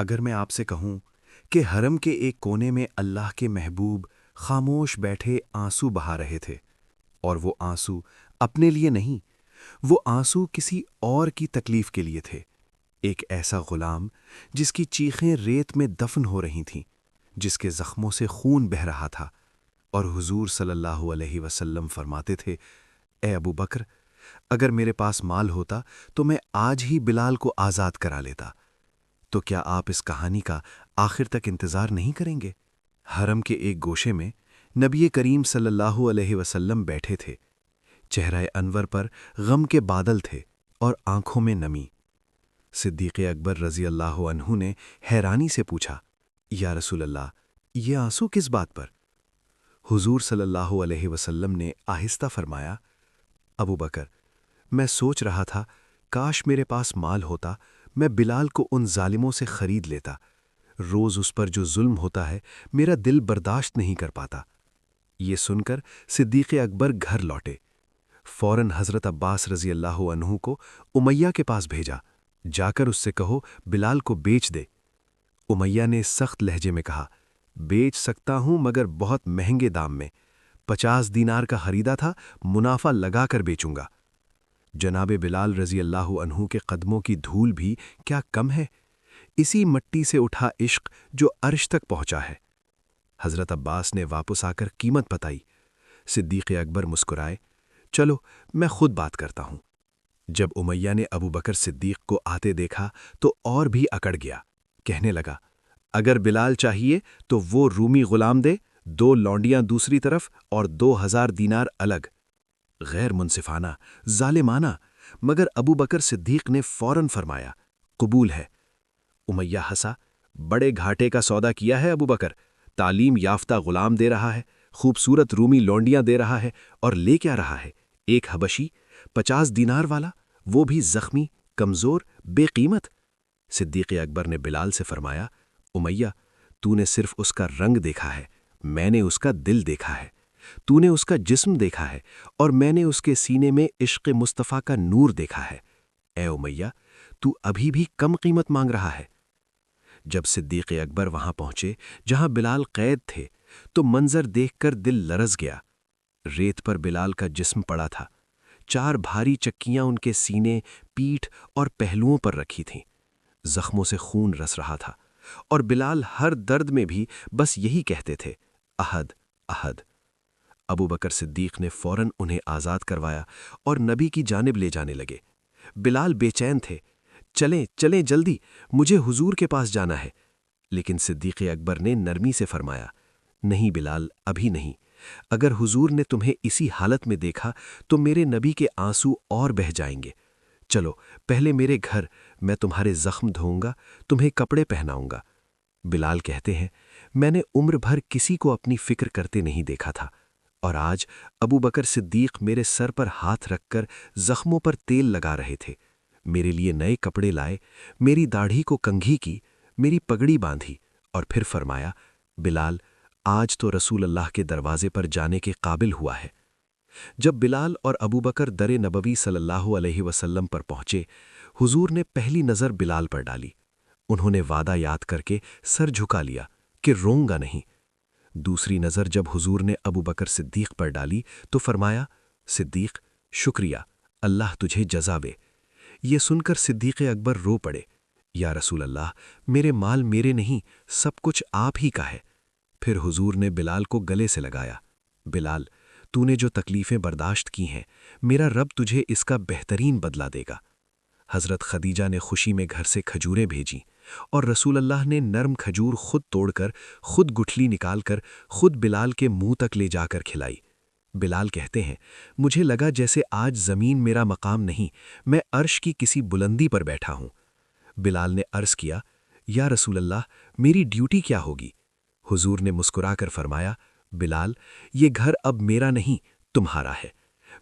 اگر میں آپ سے کہوں کہ حرم کے ایک کونے میں اللہ کے محبوب خاموش بیٹھے آنسو بہا رہے تھے، اور وہ آنسو اپنے لیے نہیں، وہ آنسو کسی اور کی تکلیف کے لیے تھے، ایک ایسا غلام جس کی چیخیں ریت میں دفن ہو رہی تھیں، جس کے زخموں سے خون بہہ رہا تھا، اور حضور صلی اللہ علیہ وسلم فرماتے تھے، اے ابو بکر، اگر میرے پاس مال ہوتا تو میں آج ہی بلال کو آزاد کرا لیتا۔ تو کیا آپ اس کہانی کا آخر تک انتظار نہیں کریں گے؟ حرم کے ایک گوشے میں نبی کریم صلی اللہ علیہ وسلم بیٹھے تھے، چہرہ انور پر غم کے بادل تھے اور آنکھوں میں نمی۔ صدیق اکبر رضی اللہ عنہ نے حیرانی سے پوچھا، یا رسول اللہ، یہ آنسو کس بات پر؟ حضور صلی اللہ علیہ وسلم نے آہستہ فرمایا، ابو بکر، میں سوچ رہا تھا کاش میرے پاس مال ہوتا، میں بلال کو ان ظالموں سے خرید لیتا، روز اس پر جو ظلم ہوتا ہے میرا دل برداشت نہیں کر پاتا۔ یہ سن کر صدیق اکبر گھر لوٹے، فوراً حضرت عباس رضی اللہ عنہ کو امیہ کے پاس بھیجا، جا کر اس سے کہو بلال کو بیچ دے۔ امیہ نے سخت لہجے میں کہا، بیچ سکتا ہوں مگر بہت مہنگے دام میں، 50 دینار کا خریدا تھا، منافع لگا کر بیچوں گا۔ جناب بلال رضی اللہ عنہ کے قدموں کی دھول بھی کیا کم ہے، اسی مٹی سے اٹھا عشق جو عرش تک پہنچا ہے۔ حضرت عباس نے واپس آ کر قیمت بتائی۔ صدیق اکبر مسکرائے، چلو میں خود بات کرتا ہوں۔ جب امیہ نے ابو بکر صدیق کو آتے دیکھا تو اور بھی اکڑ گیا، کہنے لگا، اگر بلال چاہیے تو وہ رومی غلام دے، 2 لونڈیاں دوسری طرف اور 2000 دینار الگ۔ غیر منصفانہ، ظالمانہ، مگر ابو بکر صدیق نے فوراً فرمایا، قبول ہے۔ امیہ ہنسا، بڑے گھاٹے کا سودا کیا ہے ابو بکر، تعلیم یافتہ غلام دے رہا ہے، خوبصورت رومی لونڈیاں دے رہا ہے، اور لے کیا رہا ہے؟ ایک حبشی، 50 دینار والا، وہ بھی زخمی، کمزور، بے قیمت۔ صدیق اکبر نے بلال سے فرمایا، امیہ، تو نے صرف اس کا رنگ دیکھا ہے، میں نے اس کا دل دیکھا ہے، تو نے اس کا جسم دیکھا ہے، اور میں نے اس کے سینے میں عشق مصطفیٰ کا نور دیکھا ہے۔ اے امیہ، تو ابھی بھی کم قیمت مانگ رہا ہے۔ جب صدیق اکبر وہاں پہنچے جہاں بلال قید تھے تو منظر دیکھ کر دل لرز گیا۔ ریت پر بلال کا جسم پڑا تھا، 4 بھاری چکیاں ان کے سینے، پیٹھ اور پہلوؤں پر رکھی تھیں، زخموں سے خون رس رہا تھا، اور بلال ہر درد میں بھی بس یہی کہتے تھے، احد احد۔ ابو بکر صدیق نے فوراً انہیں آزاد کروایا اور نبی کی جانب لے جانے لگے۔ بلال بے چین تھے، چلیں چلیں جلدی، مجھے حضور کے پاس جانا ہے۔ لیکن صدیق اکبر نے نرمی سے فرمایا، نہیں بلال، ابھی نہیں، اگر حضور نے تمہیں اسی حالت میں دیکھا تو میرے نبی کے آنسو اور بہہ جائیں گے۔ چلو پہلے میرے گھر، میں تمہارے زخم دھوؤں گا، تمہیں کپڑے پہناؤں گا۔ بلال کہتے ہیں، میں نے عمر بھر کسی کو اپنی فکر کرتے نہیں دیکھا تھا، اور آج ابو بکر صدیق میرے سر پر ہاتھ رکھ کر زخموں پر تیل لگا رہے تھے، میرے لیے نئے کپڑے لائے، میری داڑھی کو کنگھی کی، میری پگڑی باندھی، اور پھر فرمایا، بلال، آج تو رسول اللہ کے دروازے پر جانے کے قابل ہوا ہے۔ جب بلال اور ابو بکر در نبوی صلی اللہ علیہ وسلم پر پہنچے، حضور نے پہلی نظر بلال پر ڈالی، انہوں نے وعدہ یاد کر کے سر جھکا لیا کہ روں گا نہیں۔ دوسری نظر جب حضور نے ابو بکر صدیق پر ڈالی تو فرمایا، صدیق، شکریہ، اللہ تجھے جزا دے۔ یہ سن کر صدیق اکبر رو پڑے، یا رسول اللہ، میرے مال میرے نہیں، سب کچھ آپ ہی کا ہے۔ پھر حضور نے بلال کو گلے سے لگایا، بلال، تو نے جو تکلیفیں برداشت کی ہیں، میرا رب تجھے اس کا بہترین بدلہ دے گا۔ حضرت خدیجہ نے خوشی میں گھر سے کھجوریں بھیجیں، اور رسول اللہ نے نرم کھجور خود توڑ کر، خود گٹھلی نکال کر، خود بلال کے منہ تک لے جا کر کھلائی۔ بلال کہتے ہیں، مجھے لگا جیسے آج زمین میرا مقام نہیں، میں عرش کی کسی بلندی پر بیٹھا ہوں۔ بلال نے عرض کیا، یا رسول اللہ، میری ڈیوٹی کیا ہوگی؟ حضور نے مسکرا کر فرمایا، بلال، یہ گھر اب میرا نہیں، تمہارا ہے،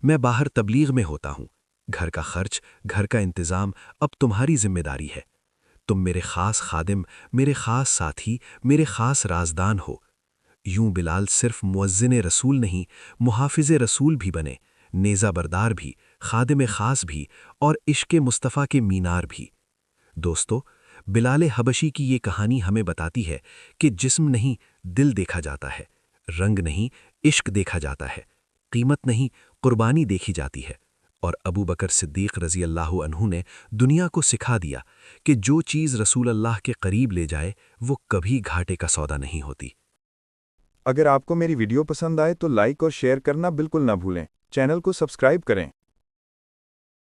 میں باہر تبلیغ میں ہوتا ہوں، گھر کا خرچ، گھر کا انتظام اب تمہاری ذمہ داری ہے، تم میرے خاص خادم، میرے خاص ساتھی، میرے خاص رازدان ہو۔ یوں بلال صرف مؤذن رسول نہیں، محافظ رسول بھی بنے، نیزہ بردار بھی، خادم خاص بھی، اور عشق مصطفیٰ کے مینار بھی۔ دوستو، بلال حبشی کی یہ کہانی ہمیں بتاتی ہے کہ جسم نہیں دل دیکھا جاتا ہے، رنگ نہیں عشق دیکھا جاتا ہے، قیمت نہیں قربانی دیکھی جاتی ہے، اور ابو بکر صدیق رضی اللہ عنہ نے دنیا کو سکھا دیا کہ جو چیز رسول اللہ کے قریب لے جائے وہ کبھی گھاٹے کا سودا نہیں ہوتی۔ اگر آپ کو میری ویڈیو پسند آئے تو لائک اور شیئر کرنا بالکل نہ بھولیں، چینل کو سبسکرائب کریں۔